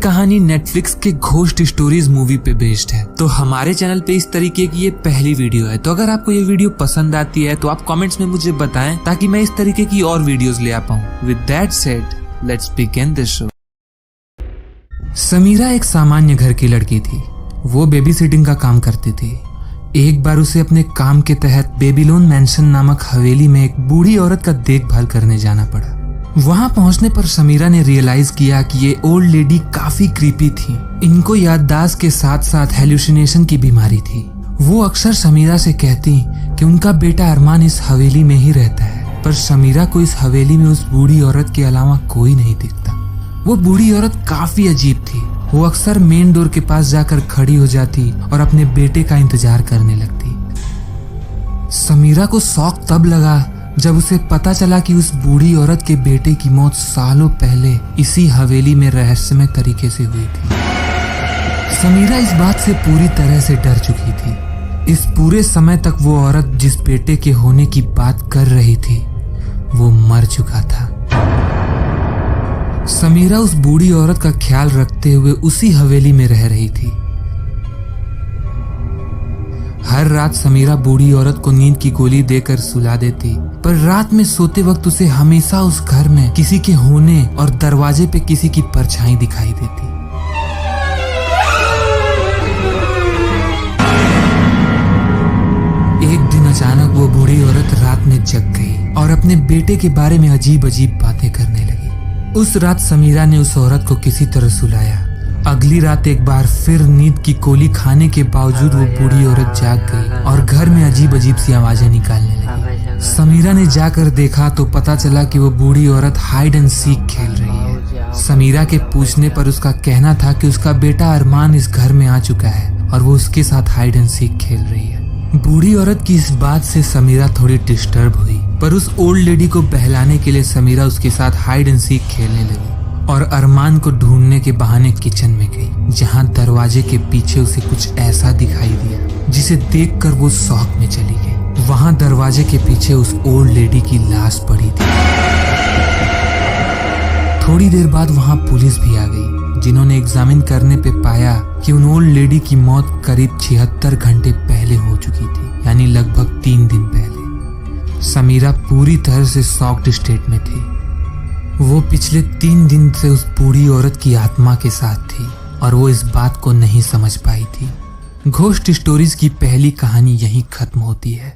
कहानी नेटफ्लिक्स के ghost stories movie पे बेस्ड है। तो हमारे चैनल पे इस तरीके की ये पहली वीडियो है। तो अगर आपको ये वीडियो पसंद आती है तो आप कमेंट्स में मुझे बताएं ताकि मैं इस तरीके की और वीडियोस ले आ पाऊं। With that said, let's begin this show. Samira एक सामान्य घर की लड़की थी। वो बेबी सिटिंग का काम करती थी। एक बार उसे अपने काम के तहत बेबीलोन मैंशन नामक हवेली में एक बूढ़ी औरत का देखभाल करने जाना पड़ा। वहां पहुंचने पर समीरा ने रियलाइज किया कि ये ओल्ड लेडी काफी क्रीपी थी। इनको याददाश्त के साथ साथ हेलुसिनेशन की बीमारी थी। वो अक्सर समीरा से कहती कि उनका बेटा अरमान इस हवेली में ही रहता है, पर समीरा को इस हवेली में उस बूढ़ी औरत के अलावा कोई नहीं दिखता। वो बूढ़ी औरत काफी अजीब थी। वो अक्सर मेन डोर के पास जाकर खड़ी हो जाती और अपने बेटे का इंतजार करने लगती। समीरा को शौक तब लगा जब उसे पता चला कि उस बूढ़ी औरत के बेटे की मौत सालों पहले इसी हवेली में रहस्यमय तरीके से हुई थी। समीरा इस बात से पूरी तरह से डर चुकी थी। इस पूरे समय तक वो औरत जिस बेटे के होने की बात कर रही थी वो मर चुका था। समीरा उस बूढ़ी औरत का ख्याल रखते हुए उसी हवेली में रह रही थी। हर रात समीरा बूढ़ी औरत को नींद की गोली देकर सुला देती, पर रात में सोते वक्त उसे हमेशा उस घर में किसी के होने और दरवाजे पे किसी की परछाई दिखाई देती। एक दिन अचानक वो बूढ़ी औरत रात में जग गई और अपने बेटे के बारे में अजीब अजीब बातें करने लगी। उस रात समीरा ने उस औरत को किसी तरह सुलाया। अगली रात एक बार फिर नींद की गोली खाने के बावजूद वो बूढ़ी औरत जाग गई और घर में अजीब अजीब सी आवाजें निकालने लगी। समीरा ने जाकर देखा तो पता चला कि वो बूढ़ी औरत हाइड एंड सीक खेल रही है। समीरा के पूछने पर उसका कहना था कि उसका बेटा अरमान इस घर में आ चुका है और वो उसके साथ हाइड एंड सीक खेल रही है। बूढ़ी औरत की इस बात से समीरा थोड़ी डिस्टर्ब हुई, पर उस ओल्ड लेडी को बहलाने के लिए समीरा उसके साथ हाइड एंड सीक खेलने लगी और अरमान को ढूंढने के बहाने किचन में गई, जहां दरवाजे के पीछे उसे कुछ ऐसा दिखाई दिया जिसे देखकर वो शॉक में चली गई। वहां दरवाजे के पीछे उस ओल्ड लेडी की लाश पड़ी थी। थोड़ी देर बाद वहां पुलिस भी आ गई, जिन्होंने एग्जामिन करने पे पाया कि उन ओल्ड लेडी की मौत करीब 76 घंटे पहले हो चुकी थी, यानी लगभग 3 दिन पहले। समीरा पूरी तरह से शॉक्ड स्टेट में थी। वो पिछले 3 दिन से उस बूढ़ी औरत की आत्मा के साथ थी और वो इस बात को नहीं समझ पाई थी। घोस्ट स्टोरीज की पहली कहानी यहीं खत्म होती है।